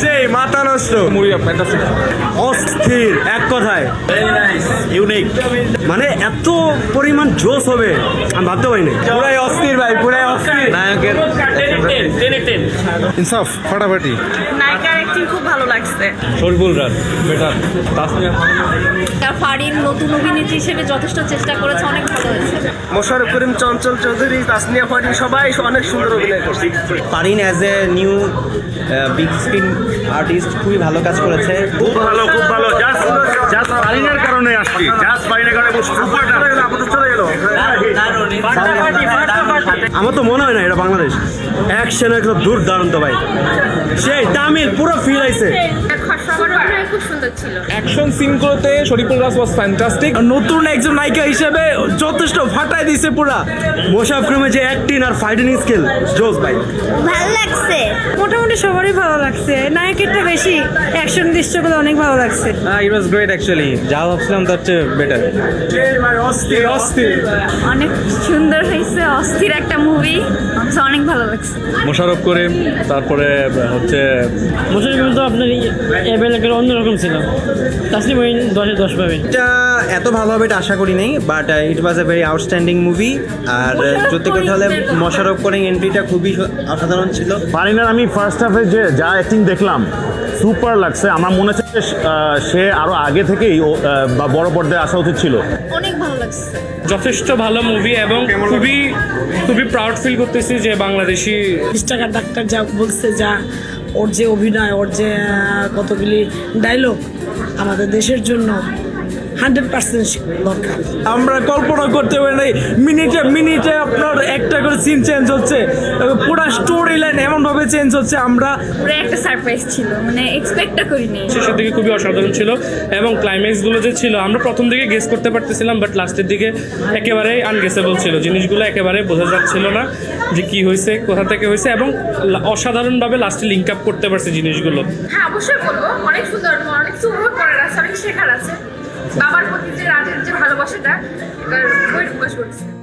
সেই মাথা নষ্ট মুভি ফ্যান্টাস্টিক অস্থির এক কথায় ইউনিক মানে এত পরিমাণ জোশ হবে আমি ভাবতে পারিনি পুরাই অস্থির ভাই পুরাই অস্থির নায়কের ইনসাফ ফাটাফাটি নায়িকার অ্যাক্টিং খুব ভালো লাগছে। শরীফুল রাজ বেটার তাসমিয়া ফারিন নতুন অভিনেত্রী হিসেবে যথেষ্ট চেষ্টা করেছে, অনেক ভালো হয়েছে। মোশাররফ করিম, চঞ্চল চৌধুরী, তাসনিয়া ফারিন সবাই অনেক সুন্দর অভিনয় করছে। Farin as a new big screen artist খুবই ভালো কাজ করেছে। খুব ভালো জাস্ট ফারিনের কারণে আসছি জাস্ট ফারিনের কারণে আমার তো মনে হয় না এটা বাংলাদেশ অ্যাকশন একদম দুর্দান্ত ভাই সেই তামিল পুরো ফিল আইছে সবার অভিনয় খুব সুন্দর ছিল। অ্যাকশন সিনগুলোতে শরীফুল রাজ ওয়াজ ফ্যান্টাস্টিক। নতুন একজন নায়িকা হিসেবে যথেষ্ট ফাটাই দিছে পুরা মোশাররফ করিমের যে অ্যাক্টিং আর ফাইটিং স্কিল জোস ভাই ভালো লাগছে। মোটামুটি সবারই ভালো লাগছে, নায়কেরটা বেশি অ্যাকশন দৃশ্যগুলো অনেক ভালো লাগছে। ইট ওয়াজ গ্রেট অ্যাকচুয়ালি, যা ভাবছিলাম তার চেয়ে বেটার। অস্থির অস্থির অনেক সুন্দর হয়েছে, অস্থির একটা মুভি, অনেক ভালো লাগছে। মোশাররফ করিম, তারপরে হচ্ছে মোশাররফ তো আপনার এভেলেবেল অন্যরকম ছিল। তাসলিম ওই 10-এ 10 পাবেন। এটা এত ভালো হবে এটা আশা করি নাই, but it was a very outstanding movie. আর সত্যি কথা হলে মোশাররফ করিম এন্ট্রিটা খুবই অসাধারণ ছিল। ফারিনার আমি ফার্স্ট হাফে যে যা অ্যাক্টিং দেখলাম সুপার লাগছে। আমার মনে হচ্ছে যে সে আরো আগে থেকেই বা বড় পর্দায় আসা উচিত ছিল। অনেক ভালো লাগছে। যথেষ্ট ভালো মুভি এবং খুবই খুবই প্রাউড ফিল করতেছি যে বাংলাদেশি টাকার ডাক্তার যা বলছে, যা ওর যে অভিনয়, ওর যে কতগুলি ডায়লগ আমাদের দেশের জন্য 100% দরকার। আমরা কল্পনা করতে পারি নাই মিনিটে মিনিটে আপনার একটা করে সিন চেঞ্জ হচ্ছে, পুরো স্টোরি লাইন এমন ভাবে চেঞ্জ হচ্ছে আমরা পুরো একটা সারপ্রাইজ ছিল, মানে এক্সপেক্টটা করিনি। শেষের দিকে খুবই অসাধারণ ছিল এবং ক্লাইম্যাক্সগুলো যে ছিল আমরা প্রথম দিকে গেস করতে পারতেছিলাম, বাট লাস্টের দিকে একেবারেই আনগেসেবল ছিল। জিনিসগুলো একেবারে বোঝা যাচ্ছিল না যে কি হয়েছে, কোথা থেকে হয়েছে, এবং অসাধারণভাবে লাস্টে লিঙ্ক আপ করতে পারছে জিনিসগুলো। হ্যাঁ অবশ্যই বলবো, অনেক সুন্দর, অনেক সুন্দর করার আছে, অনেক শেখার আছে। বাবার প্রতি যে রাজের যে ভালোবাসাটা এবার বই প্রকাশ করছে।